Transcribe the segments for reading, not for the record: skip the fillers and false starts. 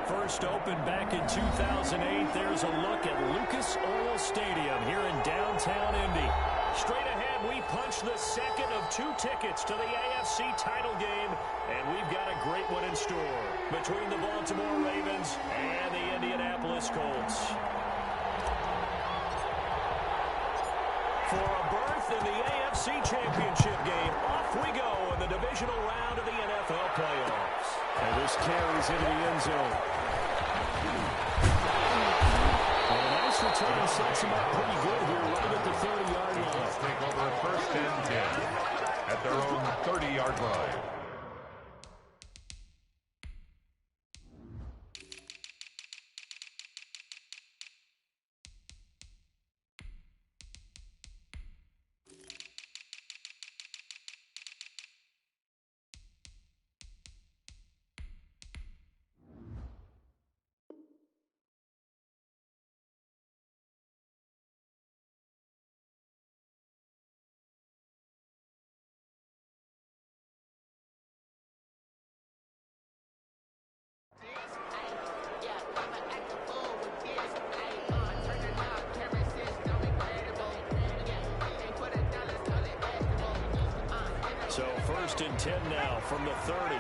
first opened back in 2008. There's a look at Lucas Oil Stadium here in downtown Indy. Straight ahead, we punch the second of 2 tickets to the AFC title game, and we've got a great one in store between the Baltimore Ravens and the Indianapolis Colts. For a berth in the AFC Championship game, off we go in the divisional round of the NFL playoffs. And this carries into the end zone. And a nice return sets him up pretty good here, right at the 30-yard line. Let's take over first and 10 at their own 30-yard line. So first and 10 now from the 30.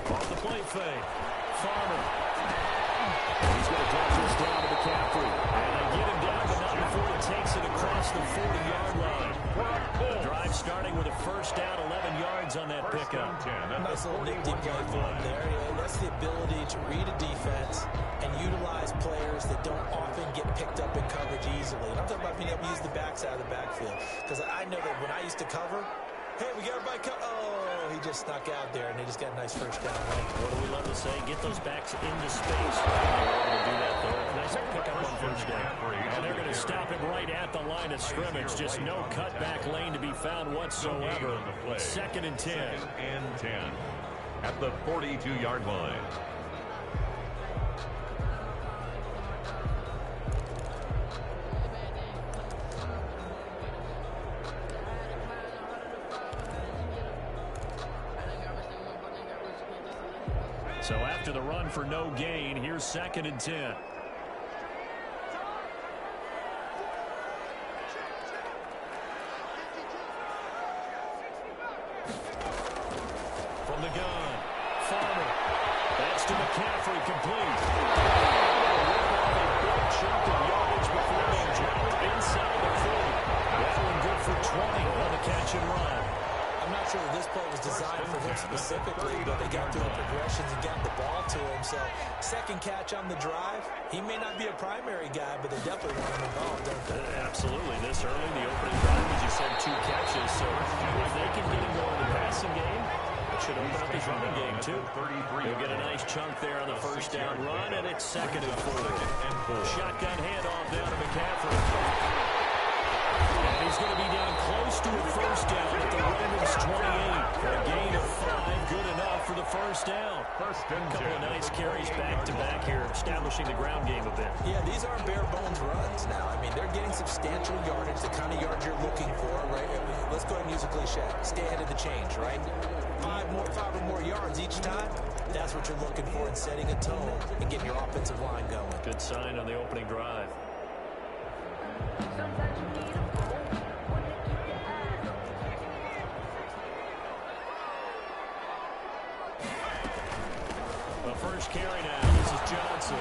Off the play fake. Farmer. He's going to drop this down to McCaffrey. And they get him down, but not before he takes it across the 40-yard line. The drive starting with a first down, 11 yards on that pickup. Nice little nifty play for him there. That's the ability to read a defense and utilize players that don't often get picked up in coverage easily. And I'm talking about being able to use the backside of the backfield. Because I know that when I used to cover, hey, we got everybody oh, he just snuck out there, and they just got a nice first down. What do we love to say? Get those backs into space. They're able to do that, though. Nice pickup on first down. And they're going to stop him right at the line of scrimmage. Just no cutback lane to be found whatsoever. Second and 10. Second and 10 at the 42-yard line. So after the run for no gain, here's second and 10. From the gun, Farmer. That's to McCaffrey, complete. A big chunk of yardage before being dropped inside the 40. That one good for 20 on the catch and run. I'm not sure that this play was designed for him specifically, but they got through the progressions and got the ball to him. So second catch on the drive. He may not be a primary guy, but they definitely want him involved, don't they? Absolutely. This early, the opening drive, as you said, 2 catches. So if they can get him going in the passing game, it should open up his running game, too. He'll get a nice chunk there on the first down run, and it's second and 4. Shotgun handoff down to McCaffrey. And he's going to be down close to a first down at the Ravens 28. For a gain of 5, good enough for the first down. A couple of nice carries back-to-back here, establishing the ground game a bit. Yeah, these aren't bare-bones runs now. I mean, they're getting substantial yardage, the kind of yards you're looking for, right? I mean, let's go ahead and use a cliche. Stay ahead of the change, right? 5 or more yards each time. That's what you're looking for in setting a tone and getting your offensive line going. Good sign on the opening drive. The first carry now. This is Johnson.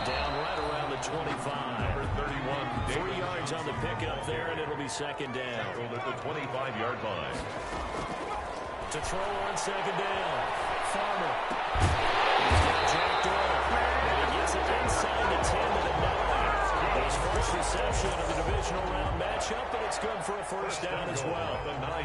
Down right around the 25. Number 31. 3 yards on the pickup there, and it'll be second down. At the 25-yard line. To throw on second down. Farmer. He's got Jack Doyle. And he gets it inside the 10 to the 9. His first reception of the divisional round matchup, but it's good for a first down as well.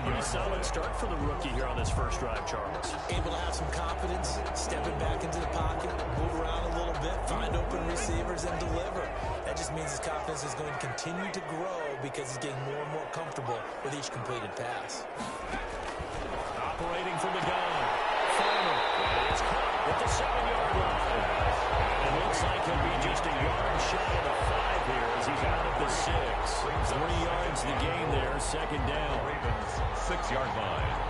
Pretty solid start for the rookie here on this first drive, Charles. Able to have some confidence, stepping back into the pocket, move around a little bit, find open receivers, and deliver. That just means his confidence is going to continue to grow because he's getting more and more comfortable with each completed pass. Operating from the gun. Farmer. It's caught at the 7-yard line. And looks Looks like he'll be just a yard shy of the 5 here as he's out at the 6. 3 yards the game there, second down. Ravens 6-yard line.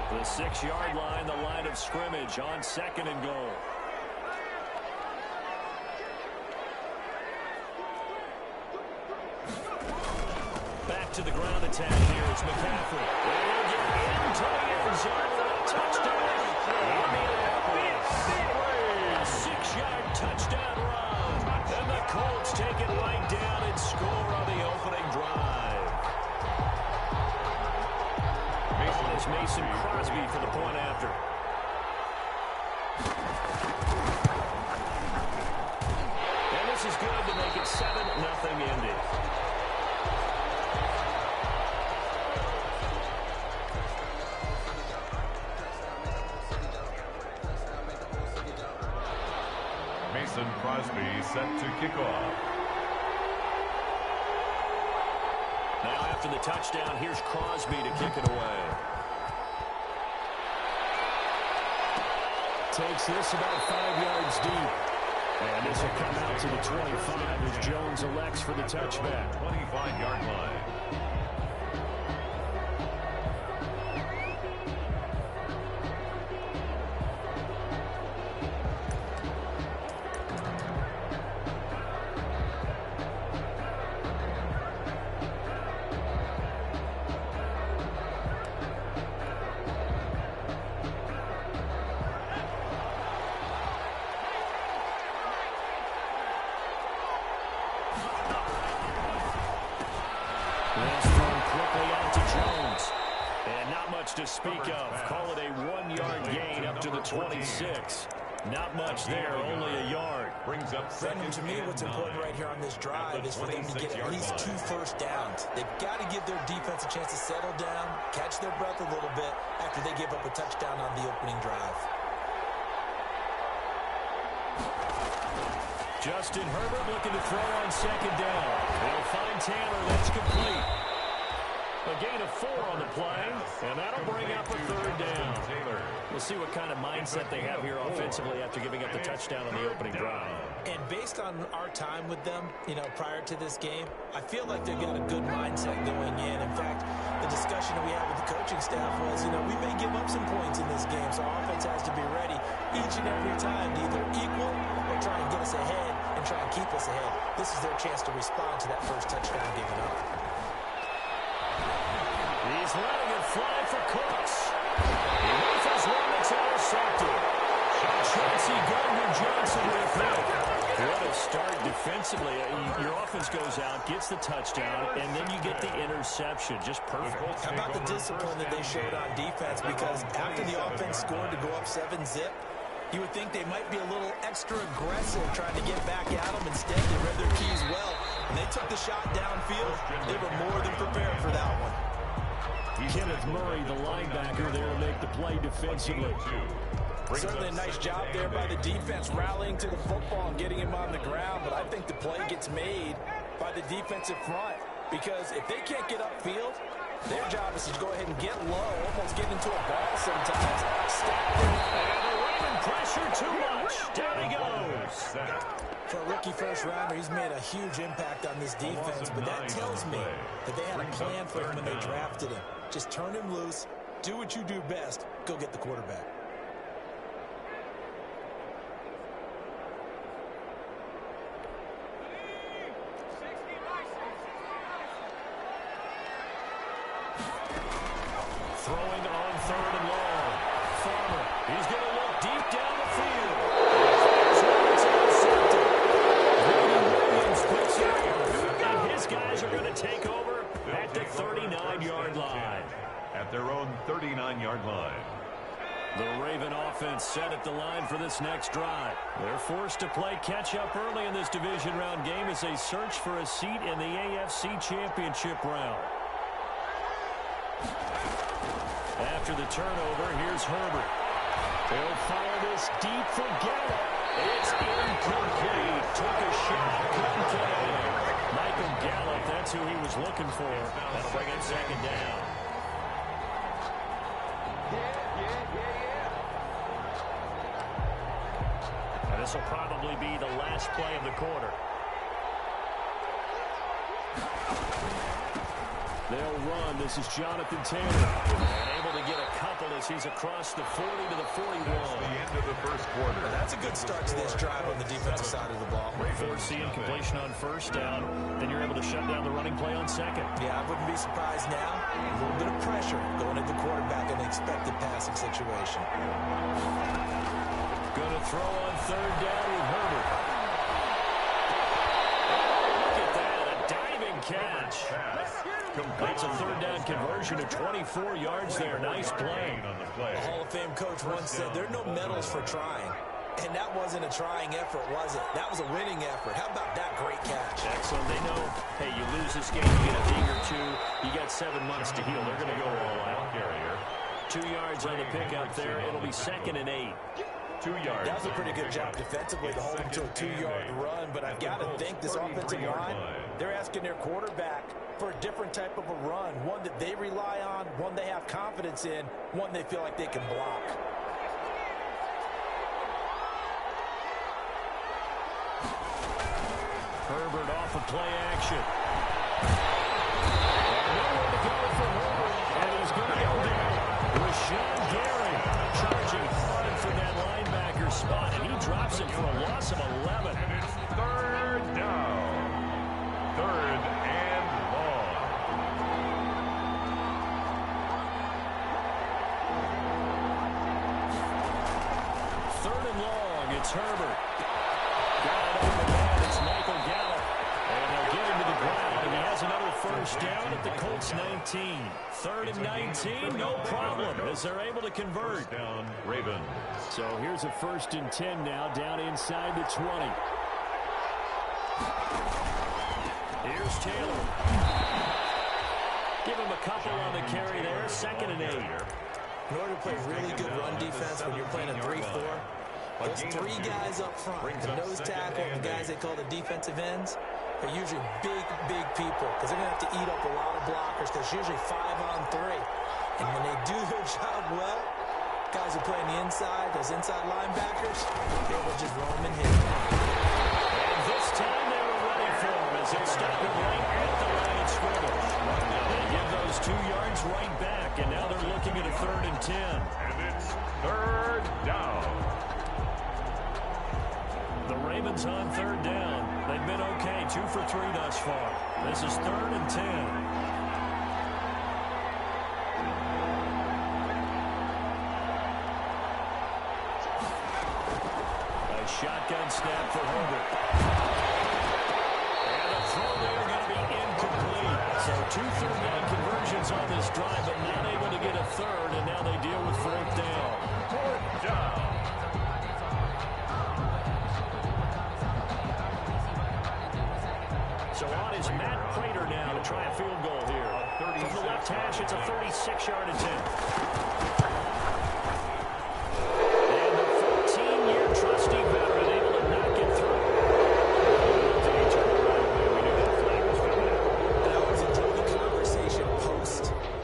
The 6-yard line, the line of scrimmage on second and goal. Back to the ground attack here. It's McCaffrey. They'll get into the end zone for a touchdown. A 6-yard touchdown run. And the Colts take it right down and score on the opening drive. It's Mason Crosby for the point after. And this is good to make it 7-0 Indy. Mason Crosby set to kick off. Now after the touchdown, here's Crosby to kick it away. Takes this about 5 yards deep. And this will come out to the 25 as Jones elects for the touchback. 25-yard line. To speak of. Call it a 1-yard gain up to the 26. Not much there, only a yard. Brings up Brendan, to me, what's important right here on this drive is for them to get at least 2 first downs. They've got to give their defense a chance to settle down, catch their breath a little bit after they give up a touchdown on the opening drive. Justin Herbert looking to throw on second down. They'll find Taylor. That's complete. A gain of 4 on the play, and that'll bring up a 3rd down. We'll see what kind of mindset they have here offensively after giving up the touchdown on the opening drive. And based on our time with them, prior to this game, I feel like they've got a good mindset going in. In fact, the discussion that we had with the coaching staff was, we may give up some points in this game, so our offense has to be ready each and every time to either equal or try and get us ahead and try and keep us ahead. This is their chance to respond to that first touchdown given up. He's letting it fly for Cooks. He misses one that's intercepted. Chauncey Gardner-Johnson with it. What a start defensively. Your offense goes out, gets the touchdown, and then you get the interception. Just perfect. How about the discipline that they showed on defense? Because after the offense scored to go up 7-zip, you would think they might be a little extra aggressive trying to get back at them. Instead, they read their keys well, and they took the shot downfield. They were more than prepared for that one. Kenneth Murray, the linebacker, there to make the play defensively. Certainly a nice job there by the defense, rallying to the football and getting him on the ground. But I think the play gets made by the defensive front, because if they can't get upfield, their job is to go ahead and get low, almost get into a ball sometimes. Stop it. And the Raven pressure too much. Down he goes. For a rookie first-rounder, he's made a huge impact on this defense, but that tells me that they had a plan for him when they drafted him. Just turn him loose, do what you do best, go get the quarterback. Throwing on 3rd and long. Farmer, he's going to look deep down the field. And his guys are going to take over at the 39-yard line. At their own 39-yard line. The Raven offense set at the line for this next drive. They're forced to play catch-up early in this division round game as they search for a seat in the AFC Championship round. After the turnover, here's Herbert. They'll fire this deep for Gallup. It's incomplete. Took a shot, couldn't get it. Michael Gallup, that's who he was looking for. That'll bring up second down. will probably be the last play of the quarter. They'll run. This is Jonathan Taylor. And able to get a couple as he's across the 40 to the 41. That's the end of the first quarter. Well, that's a good start to this drive on the defensive side of the ball. Forcing completion on first down. Then you're able to shut down the running play on second. Yeah, I wouldn't be surprised now. A little bit of pressure going at the quarterback in the expected passing situation. Going to throw on third down with Herbert. Look at that, a diving catch. That's a third down conversion of 24 yards there. Nice play. A Hall of Fame coach once said, there are no medals for trying. And that wasn't a trying effort, was it? That was a winning effort. How about that great catch? Excellent. They know, hey, you lose this game, you get a ding or two. You got 7 months to heal. They're going to go all out. 2 yards on the pickup there. It'll be 2nd and 8. 2 yards. That was a pretty good job defensively to hold him to a 2-yard run, but I've got to think this offensive line, they're asking their quarterback for a different type of a run, one that they rely on, one they have confidence in, one they feel like they can block. Herbert off of play action. Nowhere to go for Herbert, and he's going to go down. Rashawn Gary charging hard for that linebacker spot, and he drops him for a loss of 11. And it's third down. Third and long. Third and long. It's Herbert. Got it over there. It's Michael Gallup. And they'll get him to the ground. And he has another first down at the Colts 19. Third and 19, no problem, as they're able to convert. First down, Ravens. So here's a 1st and 10 now, down inside the 20. Here's Taylor. Give him a couple on the carry there. 2nd and 8. In order to play really good run defense when you're playing a 3-4, those 3 guys up front, the nose tackle, the guys they call the defensive ends, are usually big people because they're going to have to eat up a lot of blockers because it's usually 5-on-3. And when they do their job well, guys who play on the inside, those inside linebackers, they will just roam and hit. And this time they were ready for him as they stop him right at the line of scrimmage. They give those 2 yards right back, and now they're looking at a 3rd and 10. And it's third down. The Ravens on third down. They've been okay, 2 for 3 thus far. This is 3rd and 10. A shotgun snap for Herbert. And the throw there going to be incomplete. So 2 third down conversions on this drive, but not able to get a third, and now they deal with 4th down. 4th down. So on is Matt Prater now to try a field goal here. From the left hash, it's a 36-yard attempt. And the 14-year trusty veteran able to knock it through. We knew that flag was coming out. And I always enjoy the conversation post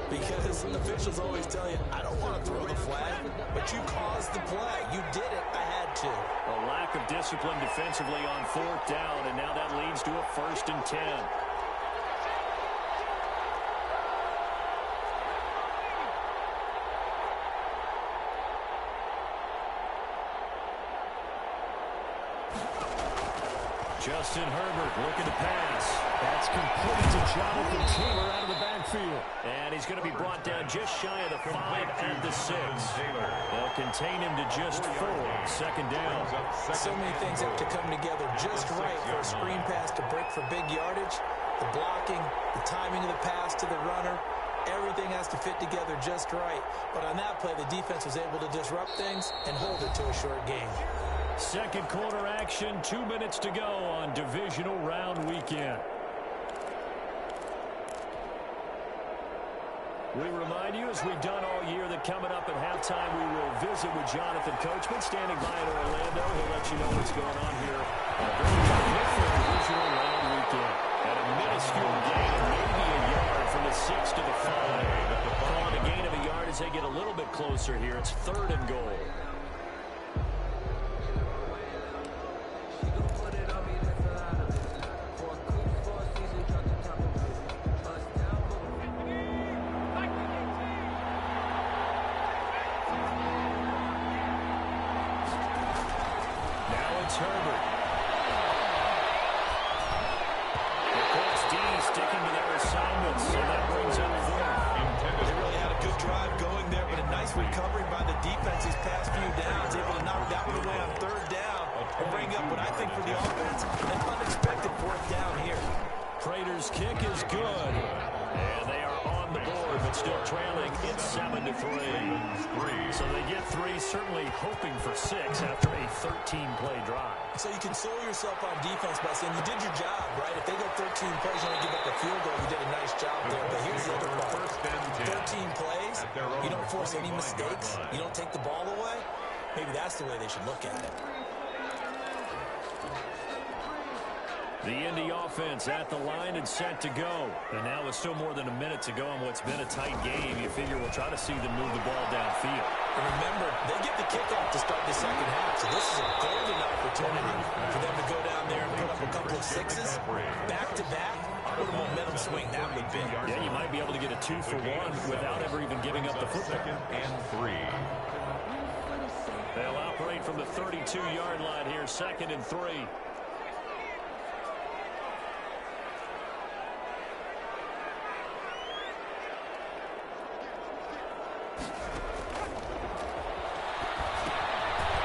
because officials always tell you, I don't want to throw the flag, but you caused the play. You did it. I had to. A lack of discipline defensively on 4th down, and now that leads to a 1st and 10. Justin Herbert looking to pass. That's complete to Jonathan Taylor out of the backfield. And he's going to be brought down just shy of the 5 at the 6. They'll contain him to just 4. 2nd down. So many things have to come together just right for a screen pass to break for big yardage. The blocking, the timing of the pass to the runner, everything has to fit together just right. But on that play, the defense was able to disrupt things and hold it to a short game. Second quarter action, 2 minutes to go on divisional round weekend. We remind you, as we've done all year, that coming up at halftime, we will visit with Jonathan Coachman, standing by in Orlando. He'll let you know what's going on here on a very different divisional round weekend. At a minuscule gain, maybe a yard from the 6 to the 5. Calling a gain of a yard as they get a little bit closer here. It's 3rd and goal. it's Herbert. The Colts D sticking to their assignments, so that brings up fourth. They really had a good drive going there, but a nice recovery by the defense these past few downs, able to knock that one away on third down and bring up what I think for the offense, an unexpected fourth down here. Prater's kick is good, and they are on the board, but still trailing. It's 7-3. So they get 3, certainly hoping for 6 after a 13-play drive. So you console yourself on defense by saying you did your job, right? If they go 13 plays, you only give up a field goal, you did a nice job there. But here's the other part. 13 plays, you don't force any mistakes, you don't take the ball away. Maybe that's the way they should look at it. The Indy offense at the line and set to go. And now with still more than a minute to go in what's been a tight game, you figure we'll try to see them move the ball downfield. And remember, they get the kickoff to start the second half, so this is a golden opportunity for them to go down there and put up a couple of sixes back-to-back. What a momentum swing that would be. Yeah, you might be able to get a 2-for-1 without ever even giving up the football. 2nd and 3. They'll operate from the 32-yard line here, 2nd and 3.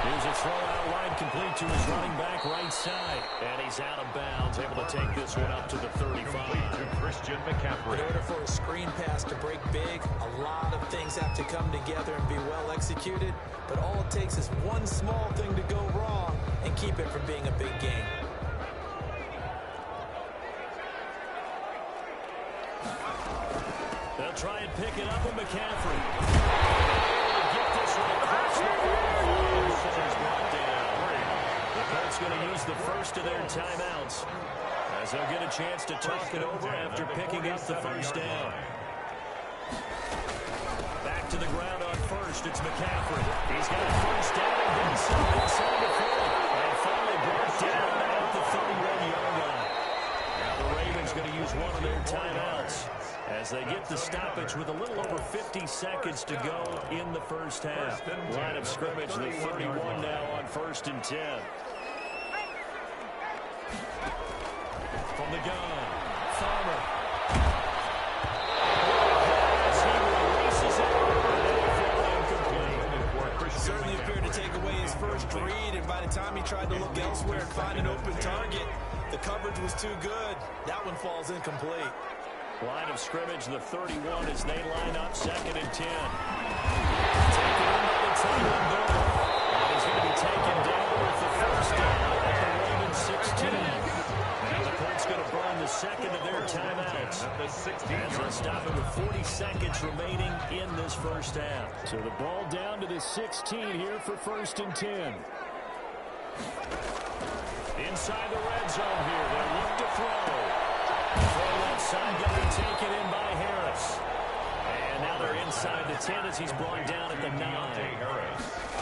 Here's a throw out wide, complete to his running back right side. And he's out of bounds, able to take this one up to the 35. To Christian McCaffrey. In order for a screen pass to break big, a lot of things have to come together and be well executed. But all it takes is one small thing to go wrong and keep it from being a big game. They'll try and pick it up with McCaffrey. Get this one across the 45. Brought down. The Colts going to use the first of their timeouts as they'll get a chance to talk it over after picking up the first down. Back to the ground on first. It's McCaffrey. He's got a first down and then some inside the 40. And finally brought down at the 31-yard line. Now the Ravens going to use one of their timeouts as they get the stoppage with a little over 50 seconds to go in the first half. Line of scrimmage, the 31 now on 1st and 10. From the gun, Farmer. As he releases it, Certainly appeared to take away his first read, and by the time he tried to look elsewhere and find an open target, the coverage was too good. That one falls incomplete. Line of scrimmage, the 31 as they line up 2nd and 10. Taken in by the tight end there. And he's going to be taken down with the first down at the Ravens 16. Now the Colts going to burn the second of their timeouts. As they stop it with 40 seconds remaining in this first half. So the ball down to the 16 here for 1st and 10. Inside the red zone here. They look to throw. Throw left side, going to be taken in by Harris. And now they're inside the 10 as he's brought down at the 9.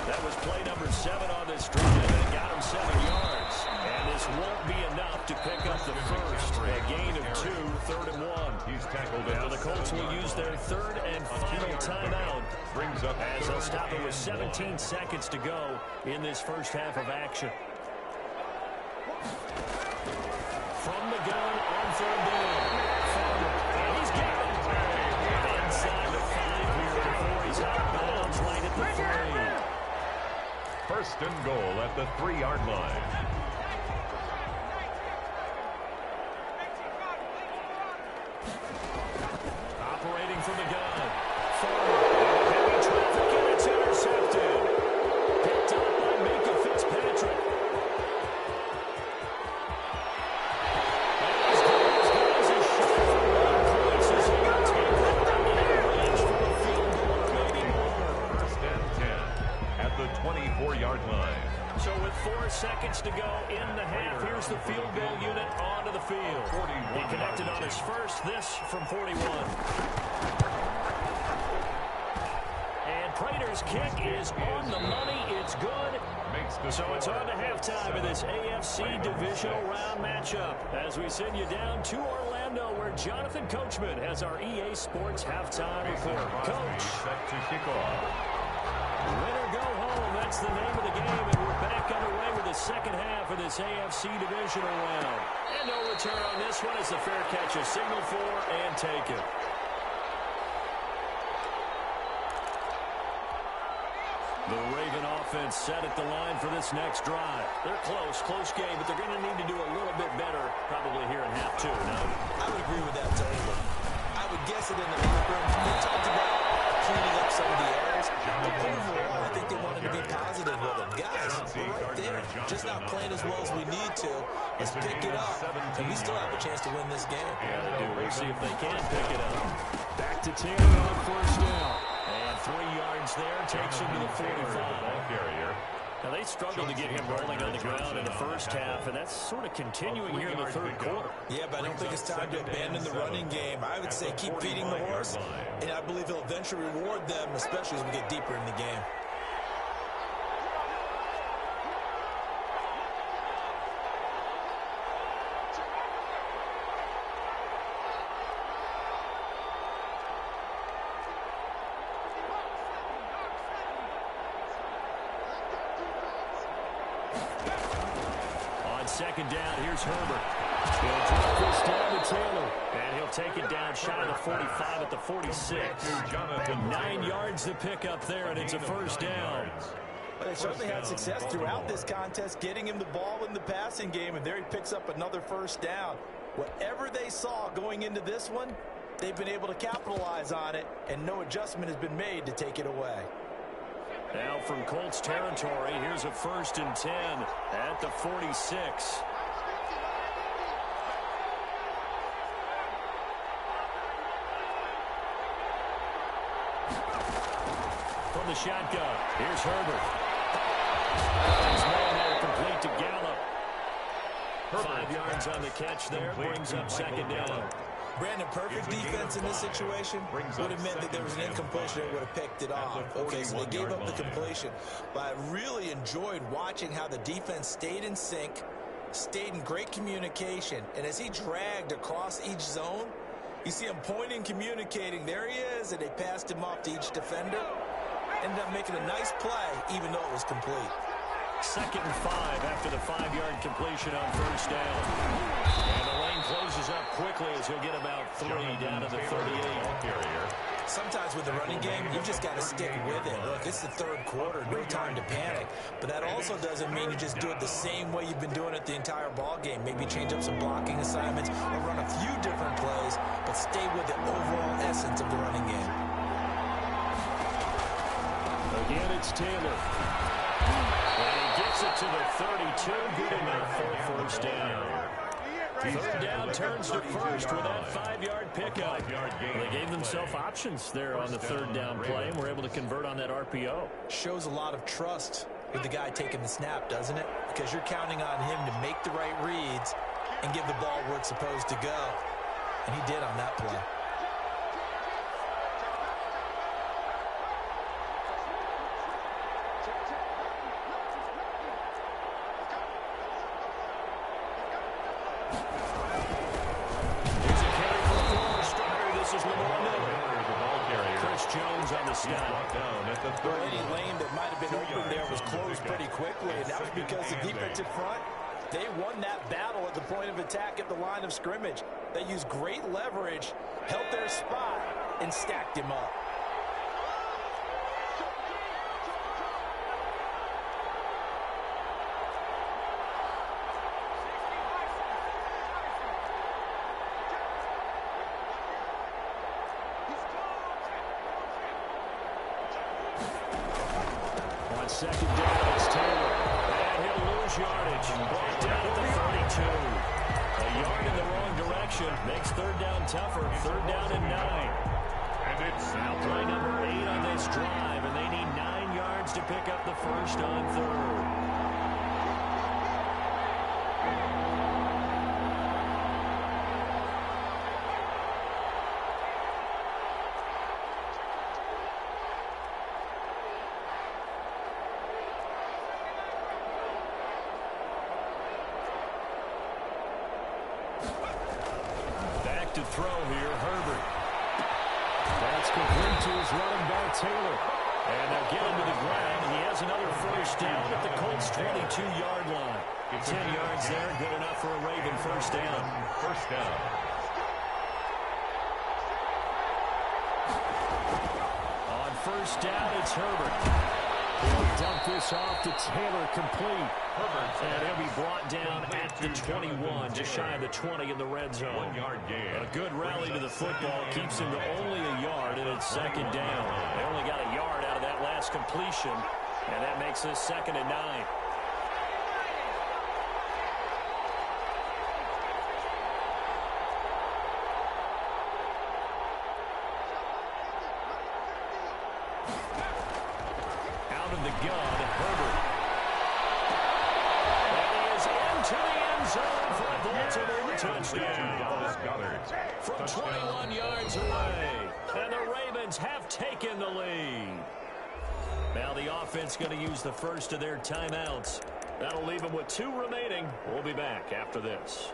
That was play number 7 on this drive, and it got him 7 yards. And this won't be enough to pick up the first. A gain of 2, 3rd and 1. He's tackled. Now the Colts will use their 3rd and final timeout as they'll stop it with 17 seconds to go in this first half of action. From the gun on 3rd down. And he's got it. Inside the 5 here before he's out of bounds right at the 3. 1st and goal at the 3-yard line. Operating from the gun. Heavy traffic, and it's intercepted. Picked up by Minka Fitzpatrick. So with 4 seconds to go in the half, here's the field goal unit onto the field. He connected on his first, this from 41. And Prater's kick is on the money. It's good. So it's on to halftime of this AFC divisional round matchup as we send you down to Orlando where Jonathan Coachman has our EA Sports halftime report. Coach. Set to kick off. Winner go home. That's the name of the game, and we're back underway with a the second half of this AFC divisional round. And no return on this one as the fair catch is signaled for and taken. The Raven offense set at the line for this next drive. They're close game, but they're going to need to do a little bit better probably here in half two, no? I would agree with that totally. I would guess it in the locker room. We talked about cleaning up some of the errors, but overall, I think they wanted to be positive with them. Guys, we're right there. Just not playing as well as we need to. Let's pick it up, and we still have a chance to win this game. Yeah, they do. We'll see if they can pick it up. Back to Taylor on first down. And 3 yards there, takes him to the 45. Now, they struggled to get him rolling on the ground in the first half, and that's sort of continuing here in the third quarter. Yeah, but I don't think it's time to abandon the running game. I would say keep feeding the horse, and I believe he'll eventually reward them, especially as we get deeper in the game. Second down, here's Herbert. He'll drop this down to Taylor. And he'll take it down shy of the 45 at the 46. 9 yards to pick up there, and it's a first down. But they certainly had success throughout this contest, getting him the ball in the passing game, and there he picks up another first down. Whatever they saw going into this one, they've been able to capitalize on it, and no adjustment has been made to take it away. Now from Colts territory, here's a 1st and 10 at the 46. From the shotgun, here's Herbert. He's man there, complete to Gallup. 5 yards on the catch there, brings up second down. Brandon, perfect defense in this situation would have meant that there was an incompletion that would have picked it off. Okay, so they gave up the completion. But I really enjoyed watching how the defense stayed in sync, stayed in great communication. And as he dragged across each zone, you see him pointing, communicating. There he is, and they passed him off to each defender. Ended up making a nice play, even though it was complete. 2nd and 5 after the 5-yard completion on first down. And the lane closes up quickly as he'll get about 3 down to the 38. Sometimes with the running game, you just got to stick with it. Look, it's the third quarter, no time to panic. But that also doesn't mean you just do it the same way you've been doing it the entire ball game. Maybe change up some blocking assignments or run a few different plays, but stay with the overall essence of the running game. Again, it's Taylor. And he gets it to the 32. Good enough for a first down. 3rd down turns to first with that 5-yard pickup. They gave themselves options there on the 3rd down play, and were able to convert on that RPO. Shows a lot of trust with the guy taking the snap, doesn't it? Because you're counting on him to make the right reads and give the ball where it's supposed to go. And he did on that play. Any lane that might have been open there was closed pretty quickly, and that was because the defensive front, they won that battle at the point of attack at the line of scrimmage. They used great leverage, held their spot, and stacked him up. Second down, it's Taylor. And he'll lose yardage. Brought down at the 32. A yard in the wrong direction. Makes 3rd down tougher. 3rd down and 9. And it's now play number 8 on this drive. And they need 9 yards to pick up the first on 3rd. To throw here, Herbert. That's complete to his running back, Taylor. And they'll get him to the ground. He has another 4 first down at the Colts' 22-yard line. 10 yards there, good enough for a Raven first down. First down. On first down, it's Herbert. He'll dump this off to Taylor, complete. And he'll be brought down at the 21, just shy of the 20 in the red zone. 1 yard gain. A good rally to the football keeps him to only a yard, and it's second down. They only got a yard out of that last completion, and that makes this 2nd and 9. The gun, Herbert. And he is into the end zone for a Baltimore touchdown. From 21 yards away. And the Ravens have taken the lead. Now the offense going to use the first of their timeouts. That'll leave them with 2 remaining. We'll be back after this.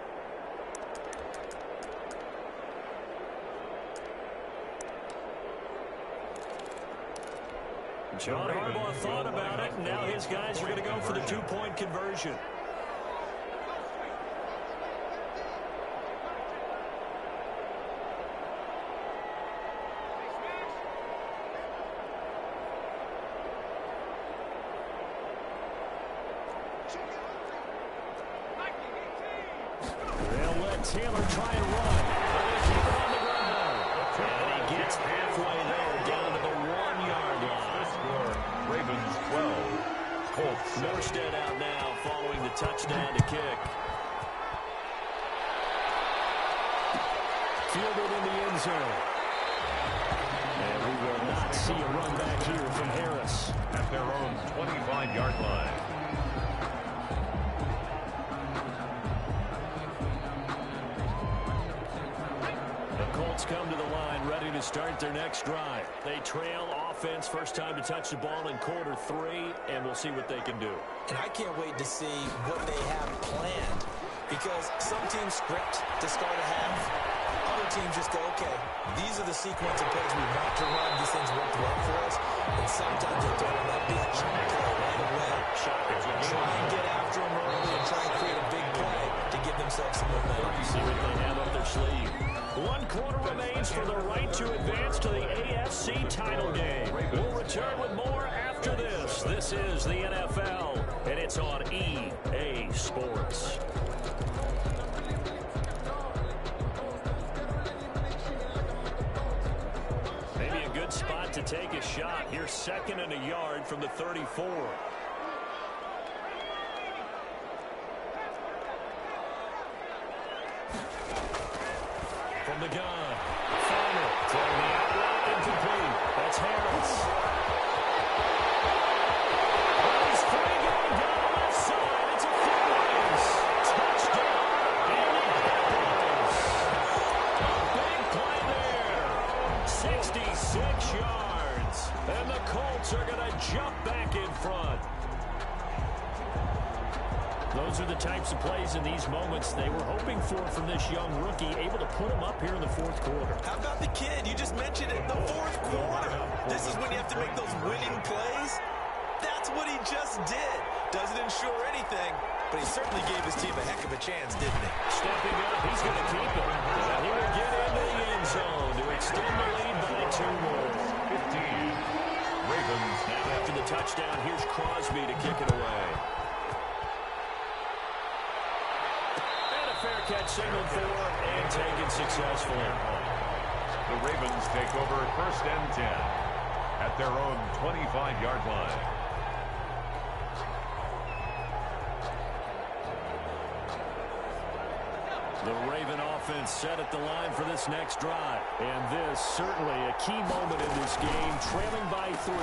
John Harbaugh thought about it, and now his guys are going to go for the 2-point conversion. They'll let Taylor try and run. They'll keep it on the ground. And he gets halfway there, down to the 1-yard line. Ravens 12, Colts 7. Morstead out now following the touchdown to kick. Fielded in the end zone. And we will not see a run back here from Harris. At their own 25-yard line. Come to the line, ready to start their next drive. They trail offense, first time to touch the ball in quarter 3, and we'll see what they can do. And I can't wait to see what they have planned, because some teams script to start a half. Other teams just go, okay, these are the sequence of plays we want to run. These things worked well for us. And sometimes they throw a big chunk play right away. Try and get after them early and try and create a big play to give themselves some momentum. See what they have up their sleeve. 1 quarter remains for the right to advance to the AFC title game. We'll return with more after this. This is the NFL, and it's on EA Sports. Maybe a good spot to take a shot. Here's 2nd and a yard from the 34. From the gun, Farmer throwing the outlet incomplete. That's Harris. He's flagging down the left side. It's a Phillies touchdown. Andy Harris. A big play there. 66 yards. And the Colts are going to jump back in front. Those are the types of plays in these moments they were hoping for from this young rookie, able to put him up here in the 4th quarter. How about the kid? You just mentioned it, the 4th quarter. This is when you have to make those winning plays. That's what he just did. Doesn't ensure anything, but he certainly gave his team a heck of a chance, didn't he? Stepping up, he's going to keep it. And he will get into the end zone to extend the lead by 2 more. 15. Ravens. Now after the touchdown, here's Crosby to kick it away. Fair catch signaled for and taken successfully. The Ravens take over 1st and 10 at their own 25-yard line. The Raven offense set at the line for this next drive. And this certainly a key moment in this game. Trailing by 3.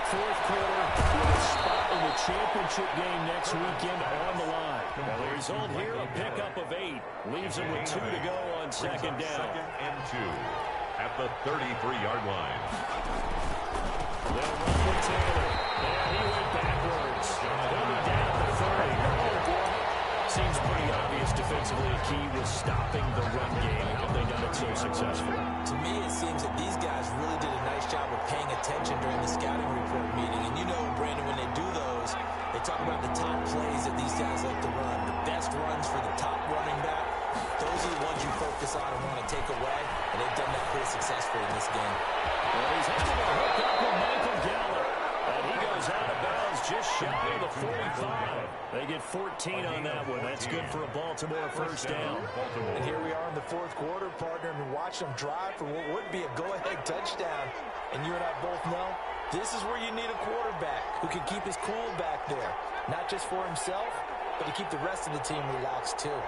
4th quarter with a spot in the championship game next weekend on the line. Now the result here, a pickup of 8. Leaves them with 2 to go on 2nd down. 2nd and 2 at the 33-yard line. They'll run with Taylor. And he went backwards. He'll be down to 30. Seems pretty obvious defensively. A key was stopping the run game. How have they done it so successfully? To me, it seems that these guys really did a nice job of paying attention during the scouting report meeting. And you know, Brandon, when they do those, They talk about the top plays that these guys like to run. The best runs for the top running back, those are the ones you focus on and want to take away, and they've done that pretty successfully in this game. Well, he's able to hook up with Michael Gallup, and he goes out of bounds just shy of the 45. They get 14 on that one. That's good for a Baltimore first down. And here we are in the fourth quarter, partner, and watch them drive for what would be a go-ahead touchdown. And you and I both know this is where you need a quarterback who can keep his cool back there, not just for himself, but to keep the rest of the team relaxed too.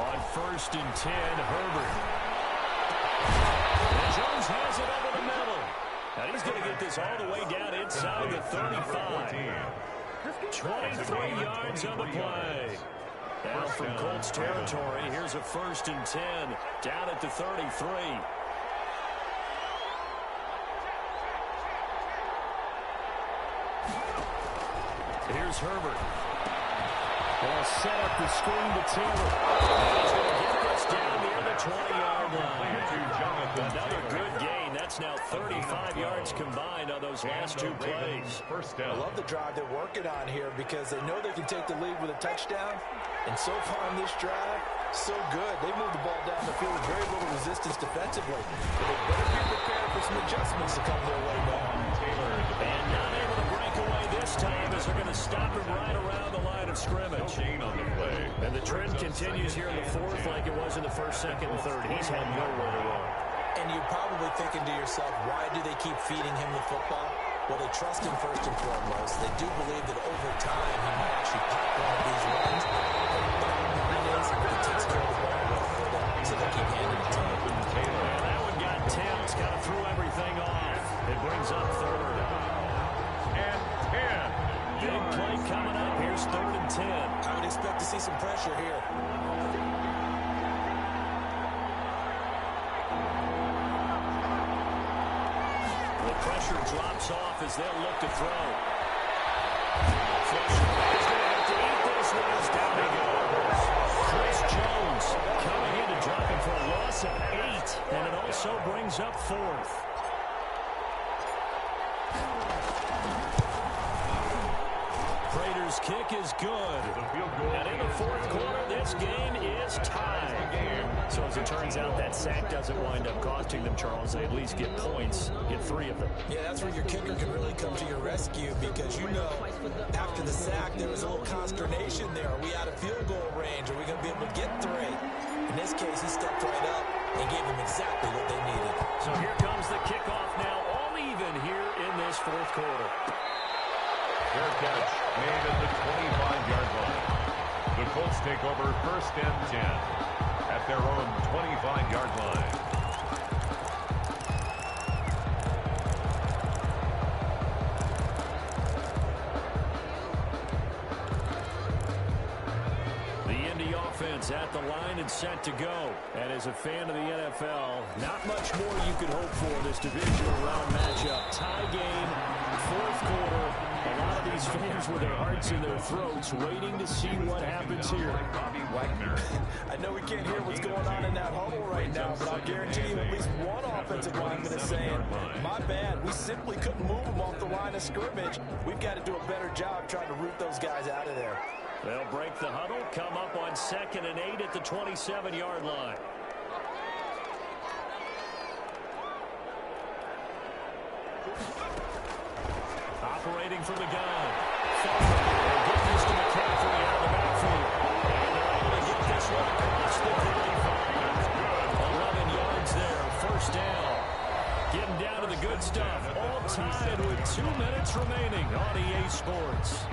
On 1st and 10, Herbert. And Jones has it over the middle. And he's going to get this all the way down inside the 35. 23 yards on the play. Now from Colts territory, here's a 1st and 10 down at the 33. Here's Herbert. They'll set up the screen to Taylor. And he's going to get this down near the 20-yard line. Another good gain. That's now 35 yards combined on those last two plays. I love the drive they're working on here because they know they can take the lead with a touchdown. And so far in this drive, so good. They moved the ball down the field with very little resistance defensively. But they better be prepared for some adjustments to come their way now. And not able to break away this time as they're going to stop him right around the line of scrimmage. And the trend continues here in the fourth like it was in the first, second, and third. He's had nowhere to run. And you're probably thinking to yourself, why do they keep feeding him the football? Well, they trust him first and foremost. They do believe that over time he might actually pop one of these runs. But the point is, he takes care of the ball well for them, so they keep handing it to him. And that one got tipped, kind of threw everything off. It brings up 3rd and 10. Big play coming up. Here's 3rd and 10. I would expect to see some pressure here. The pressure drops off as they'll look to throw. Fletcher is going to have to eat this one as down he goes. Chris Jones coming in to drop him for a loss of 8, and it also brings up 4th. Prater's kick is good. And in the fourth quarter, this game is tied. So as it turns out, that sack doesn't wind up costing them, Charles. They at least get points, get 3 of them. Yeah, that's where your kicker can really come to your rescue because you know after the sack, there was a little consternation there. Are we out of field goal range? Are we going to be able to get 3? In this case, he stepped right up and gave them exactly what they needed. So here comes the kickoff now, all even here in this fourth quarter. Fair catch made at the 25-yard line. The Colts take over 1st and 10 at their own 25-yard line. Offense at the line and set to go. And as a fan of the NFL, not much more you could hope for this divisional round matchup. Tie game, fourth quarter. A lot of these fans with their hearts in their throats waiting to see what happens here. I know we can't hear what's going on in that huddle right now, but I'll guarantee you at least one offensive lineman is saying, my bad, we simply couldn't move them off the line of scrimmage. We've got to do a better job trying to root those guys out of there. They'll break the huddle, come up on 2nd and 8 at the 27-yard line. Operating from the gun. They'll get this to McCaffrey out of the backfield. And they're able to get this one across the 35. 11 yards there, 1st down. Getting down to the good stuff. All tied with 2 minutes remaining on EA Sports.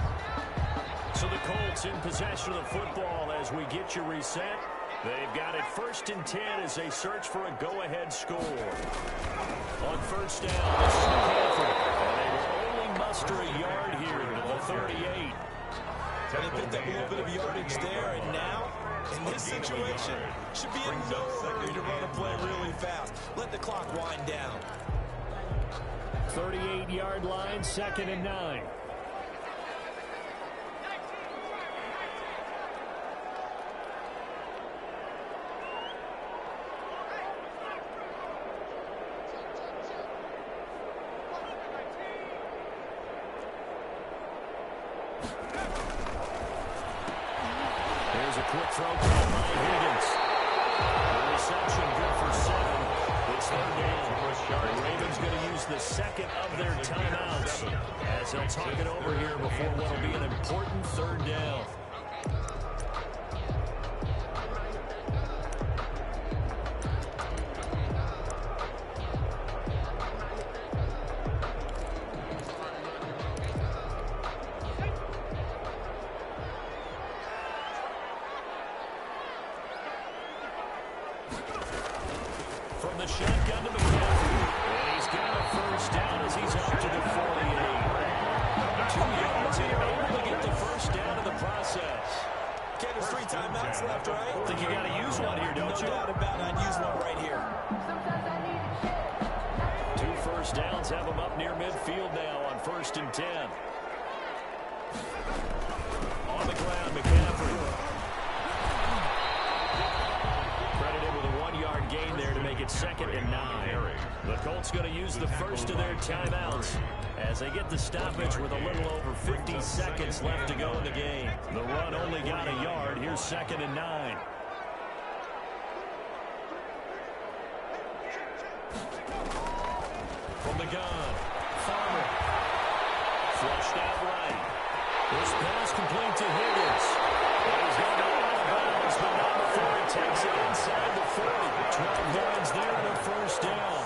So the Colts in possession of the football as we get you reset. They've got it 1st and 10 as they search for a go-ahead score. On 1st down, this is McCaffrey. And they will only muster a yard here to the 38. They picked up a little bit of yardage there, and now, in this situation, should be in no hurry to run a play really fast. Let the clock wind down. 38-yard line, 2nd and 9. quick throw caught by Higgins. The reception good for 7. It's third down. The Ravens going to use the second of their timeouts as they'll talk it over here before what will be an important third down. From the shotgun to McCaffrey. And he's got a first down as he's up to the 48. 2 yards here, able to get the first down in the process. Okay, there's 3 timeouts left, right? I think you got to use one here, don't you? No doubt about it. I'd use one right here. 2 first downs have them up near midfield now on 1st and 10. On the ground, McCaffrey. Credited with a 1-yard gain there to make it 2nd and 9. The Colts going to use the first of their timeouts as they get the stoppage with a little over 50 seconds left to go in the game. The run only got a yard. Here's 2nd and 9. From the gun, Farmer. Flushed out right. This pass complete to Higgins. He's going to go out of bounds, but not before he takes it inside the 40. 12 yards there and a first down.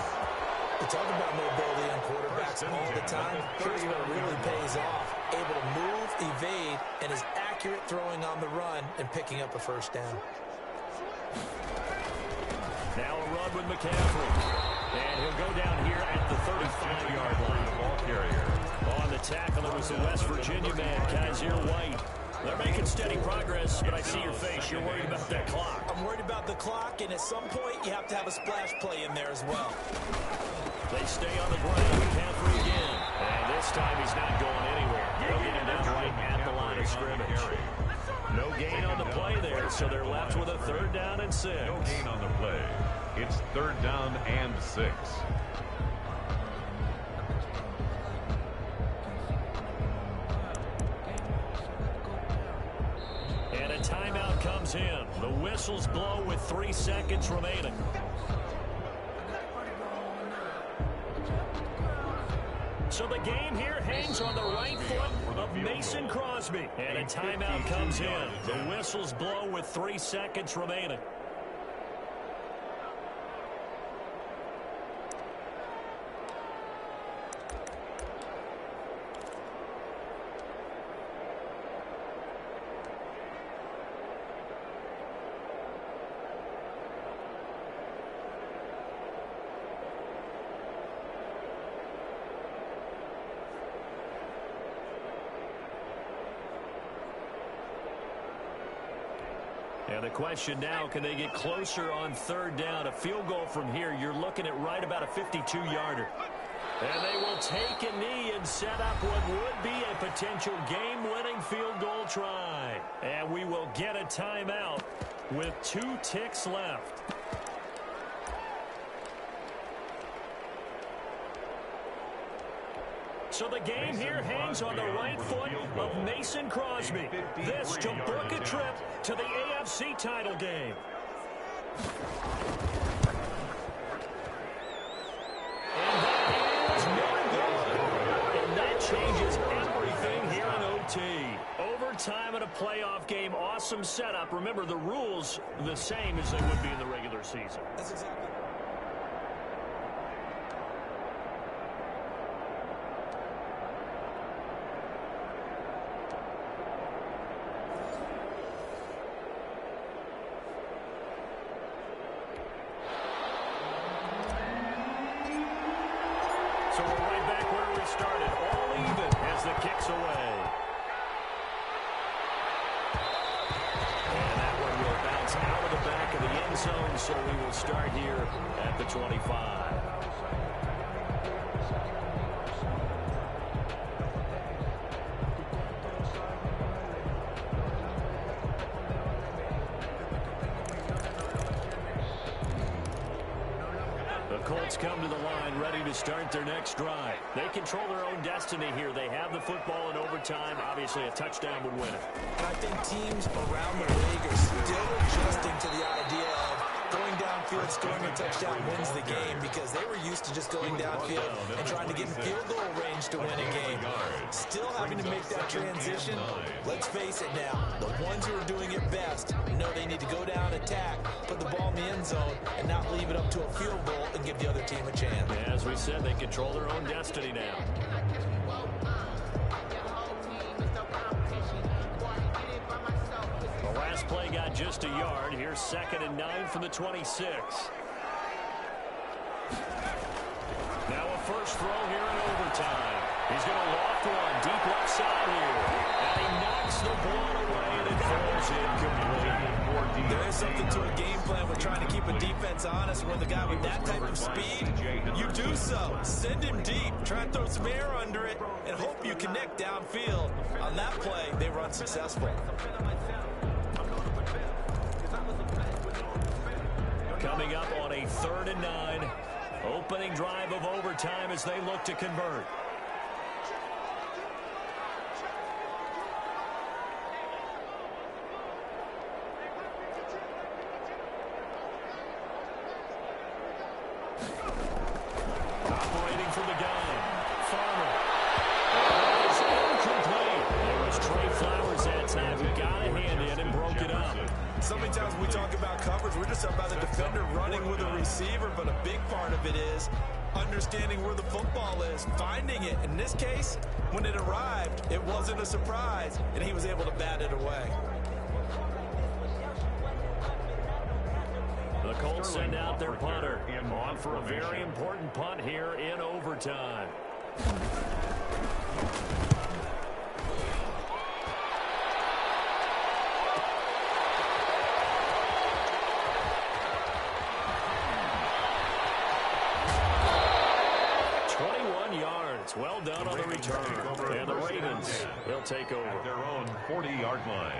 We talk about mobility on quarterbacks all the time. Here's where it really pays off. Able to move, evade, and is accurate throwing on the run and picking up a first down. Now a run with McCaffrey. And he'll go down here at the 35-yard line. Ball carrier. On the tackle, it was the West Virginia man, Kaiser White. They're making steady progress, but I see your face. You're worried about that clock. I'm worried about the clock, and at some point, you have to have a splash play in there as well. They stay on the ground. McCaffrey again. And this time he's not going anywhere. They'll get him down right at the line of scrimmage. No gain on the play there, so they're left with a 3rd down and 6. No gain on the play. It's 3rd down and 6. And a timeout comes in. The whistles blow with 3 seconds remaining. So the game here hangs on the right foot of Mason Crosby. And a timeout comes in. The whistles blow with 3 seconds remaining. And the question now, can they get closer on 3rd down? A field goal from here, you're looking at right about a 52-yarder. And they will take a knee and set up what would be a potential game-winning field goal try. And we will get a timeout with 2 ticks left. So the game here hangs on the right foot of Mason Crosby. This to book a trip to the AFC title game. And that is no good. And that changes everything here in OT. Overtime in a playoff game, awesome setup. Remember, the rules the same as they would be in the regular season. That's exactly. So we're right back where we started, all even as the kick's away. And that one will bounce out of the back of the end zone, so we will start here at the 25. The Colts come to the line ready to start their next drive. They control their own destiny here. They have the football in overtime. Obviously, a touchdown would win it. And I think teams around the league are still adjusting to the idea of going downfield, scoring a touchdown wins the game, because they were used to just going downfield and trying to get in field goal range to win a game. Still having to make that transition. Let's face it now, the ones who are doing it best know they need to go down, attack, put the ball in the end zone, and not leave it up to a field goal and give the other team a chance. As we said, they control their own destiny now. The last play got just a yard. Here's 2nd and 9 from the 26. Now a first throw here in overtime. He's going to loft one deep left side here. And he knocks the ball away, and it falls incomplete. There is something to a game plan with trying to keep a defense honest. With a guy with that type of speed, you do so. Send him deep. Try and throw some air under it and hope you connect downfield. On that play, they were unsuccessful. Coming up on a 3rd and 9. Opening drive of overtime as they look to convert. Operating from the gun. Farmer. That is incomplete. There was Trey Flowers that time who got a hand in and broke it up. So many times when we talk about coverage, we're just talking about the defender running with a receiver, but a big part of it is understanding where the football is, finding it. In this case, when it arrived, it wasn't a surprise, and he was able to bat it away. The Colts send out their punter on for a very important punt here in overtime. 21 yards. Well done on the return. And the Ravens will take over at their own 40-yard line.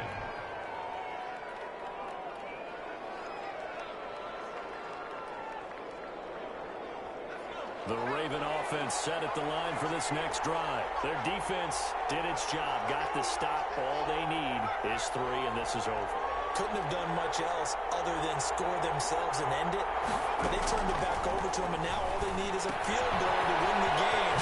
The Raven offense set at the line for this next drive. Their defense did its job, got the stop. All they need is 3, and this is over. Couldn't have done much else other than score themselves and end it. But they turned it back over to them, and now all they need is a field goal to win the game.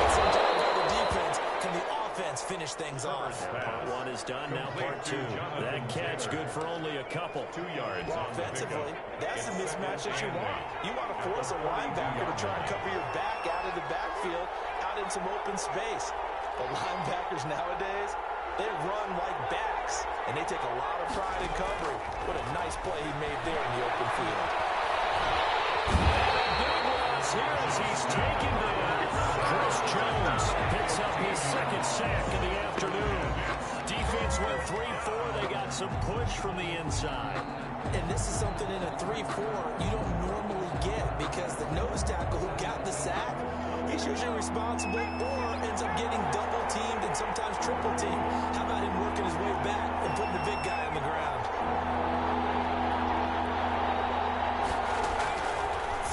Excellent job by the defense. Can the offense finish things off? Part 1 is done, now part 2. That catch good for only a couple. 2 yards. Well, offensively, that's the mismatch that you want. You want to force a linebacker to try and cover your back out of the backfield, out in some open space. The linebackers nowadays, they run like backs, and they take a lot of pride in covering. What a nice play he made there in the open field. Big loss here as he's taken down. Chris Jones picks up his 2nd sack of the afternoon. Defense went 3-4. They got some push from the inside. And this is something in a 3-4 you don't normally get, because the nose tackle who got the sack, he's usually responsible or ends up getting double teamed and sometimes triple teamed. How about him working his way back and putting the big guy on the ground?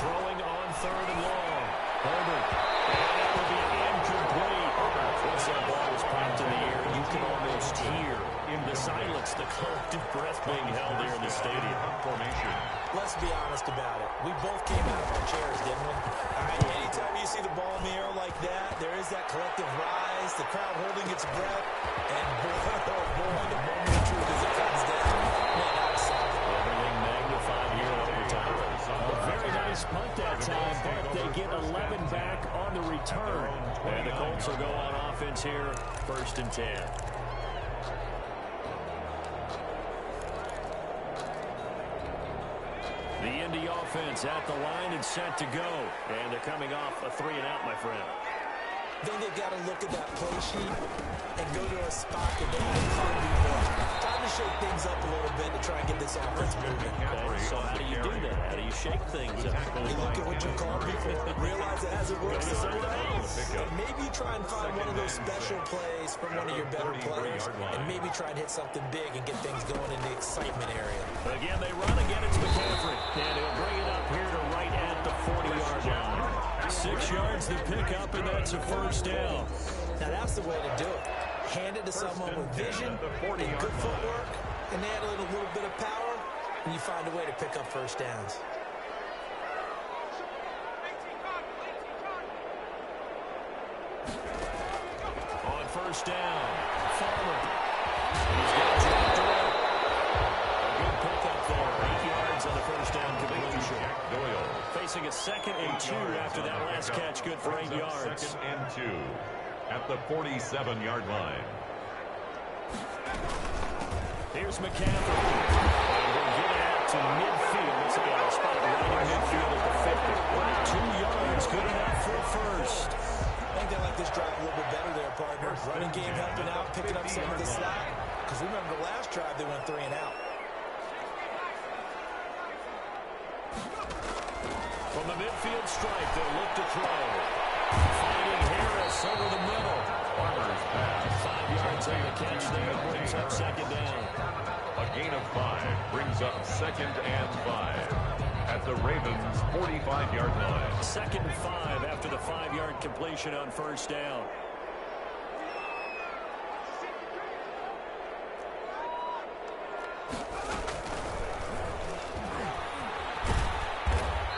Throwing on 3rd and long. Herbert. And that would be incomplete. Once that ball was popped in the air, you can almost hear in the silence the collective breath being held there in the stadium. Formation. Let's be honest about it. We both came out of our chairs, didn't we? All right, anytime you see the ball in the air like that, there is that collective rise, the crowd holding its breath, and boy, oh boy, the moment of truth as it comes down. Man, that was something. Everything magnified here in overtime. A very nice punt that time, but they get 11 back on the return. And the Colts will go on offense here, 1st and 10. The Indy offense at the line and set to go. And they're coming off a 3-and-out, my friend. I think they've got to look at that play sheet and go to a spot that they can do more. Time to shake things up a little bit to try and get this offense moving. Okay, so how do you do that? How do you shake things up? You look at what you call people, realize it hasn't worked somewhere else, and maybe try and find one of those special plays from one of your better players, and maybe try and hit something big and get things going in the excitement area. Again, they run again. It's McCaffrey. And he'll bring it up here to right at the 40-yard line. 6 yards to pick up, and that's a first down. Now, that's the way to do it. Hand it to someone with vision and good footwork, and add a little bit of power, and you find a way to pick up first downs. On first down, Farmer. He's got dropped away. A good pickup there. 8 yards on the first down completion. Doyle. Facing a 2nd and 2 after that last catch. Good for 8 yards. 2nd and 2 at the 47-yard line. Here's McCaffrey. And we'll get it out to midfield. Looks like a spot right in midfield at the 50. 2 yards, good enough for a first. I think they like this drive a little bit better there, partner. Running game helping out, picking up some of the slack. Because remember, the last drive they went 3 and out. From the midfield stripe, they'll look to throw. Finding Harris over the middle. Farmer's pass. 5 yards on the catch there. Brings up 2nd down. A gain of 5 brings up 2nd and 5 at the Ravens' 45-yard line. 2nd and 5 after the 5-yard completion on first down.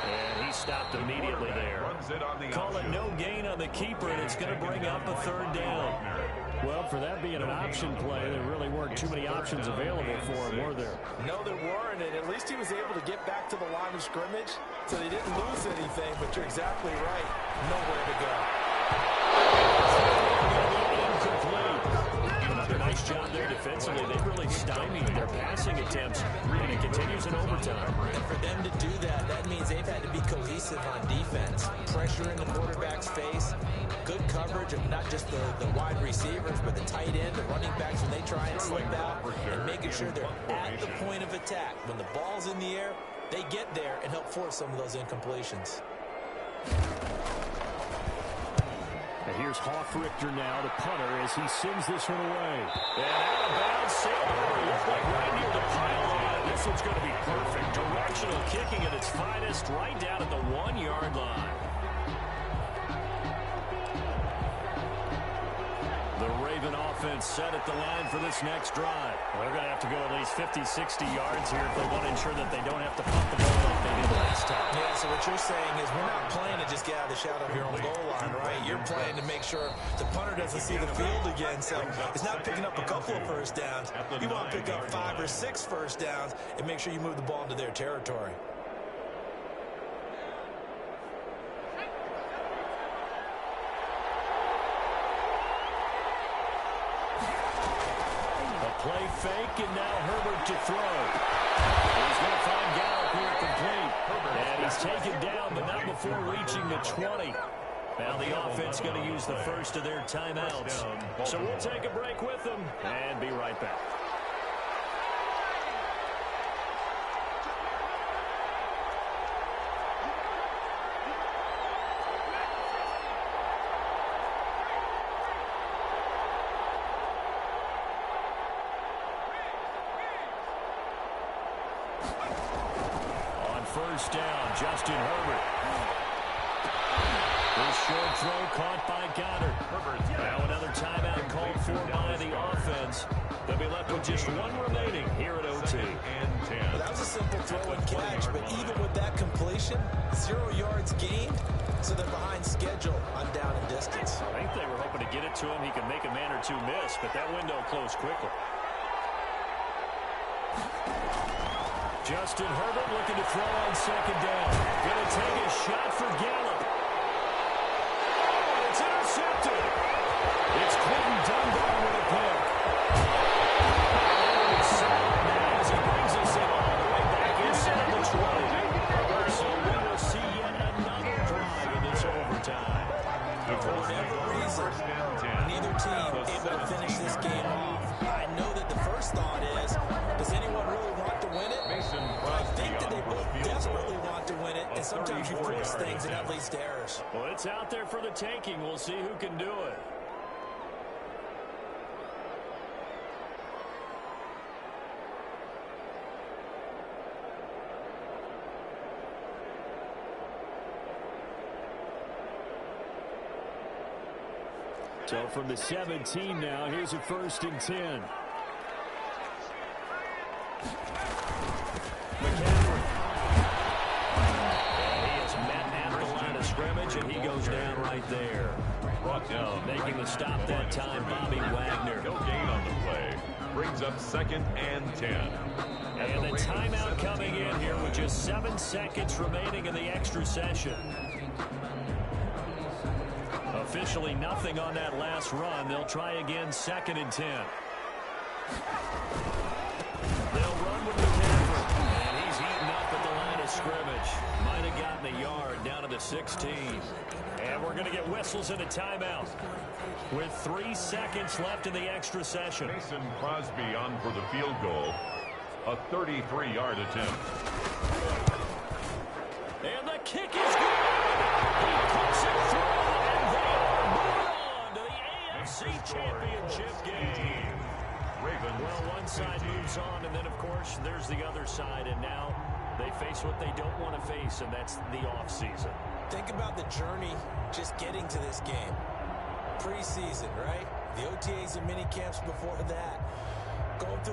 And he stopped immediately there. Call it no gain on the keeper, and it's going to bring up a 3rd down. Well, for that being an option play, there really weren't too many options available for him, were there? No, there weren't, and at least he was able to get back to the line of scrimmage, so they didn't lose anything, but you're exactly right. Nowhere to go. Incomplete. Another nice job there defensively. They really stymied their passing attempts, and it continues in overtime. And for them to do that, that means they've had to be cohesive on defense. Pressure in the quarterback's face, good coverage of not just the wide receivers, but the tight end, the running backs when they try and slip out, and making sure they're at the point of attack. When the ball's in the air, they get there and help force some of those incompletions. And here's Hoffrichter now, the punter, as he sends this one away. And out of bounds, Sailor looked like right near the pylon. This one's going to be perfect. Directional kicking at its finest, right down at the 1-yard line. The Raven offense set at the line for this next drive. Well, they're going to have to go at least 50, 60 yards here if they want to ensure that they don't have to pump the ball like they did last time. Yeah, so what you're saying is we're not playing to just get out of the shadow of your own goal line, right? You're playing to make sure the punter doesn't see the field again. So it's not picking up a couple of first downs. You want to pick up 5 or 6 first downs and make sure you move the ball into their territory. Play fake, and now Herbert to throw. He's going to find Gallup here complete. And he's taken down, but not before reaching the 20. Now the offense going to use the first of their timeouts. So we'll take a break with them and be right back. First down, Justin Herbert. This short throw caught by Goddard. Now another timeout called for by the offense. They'll be left with just 1 remaining here at OT. Well, that was a simple throw and catch, but even with that completion, 0 yards gained, so they're behind schedule on down and distance. I think they were hoping to get it to him. He could make a man or two miss, but that window closed quickly. Justin Herbert looking to throw on second down. Going to take a shot for Gallup. Oh, it's intercepted. It's Quentin Dunbar with a pick. As he brings us in all the way back inside the 20. So we will see yet another drive in this overtime. For whatever reason, neither team able to finish this game off. I know that the first thought is, does anyone really want to win it? But I think that they both desperately want to win it, and sometimes you force things and that leads to errors. Well, it's out there for the taking. We'll see who can do it. So from the 17 now, here's a 1st and 10. Scrimmage, and he goes down right there. Brought down. Making the stop that time, Bobby Wagner. No gain on the play. Brings up 2nd and 10. And the timeout coming in here with just 7 seconds remaining in the extra session. Officially nothing on that last run. They'll try again 2nd and 10. They'll run with McCaffrey. And he's eaten up at the line of scrimmage. Might have gotten a yard down to the 16. And we're going to get whistles and a timeout with 3 seconds left in the extra session. Mason Crosby on for the field goal. A 33-yard attempt. And the kick is good. He puts it through, and they are moving on to the AFC Championship game. Ravens. Well, one side moves on, and then, of course, there's the other side, and now they face what they don't want to face, and that's the offseason. Think about the journey just getting to this game. Preseason, right? The OTAs and mini camps before that. Going through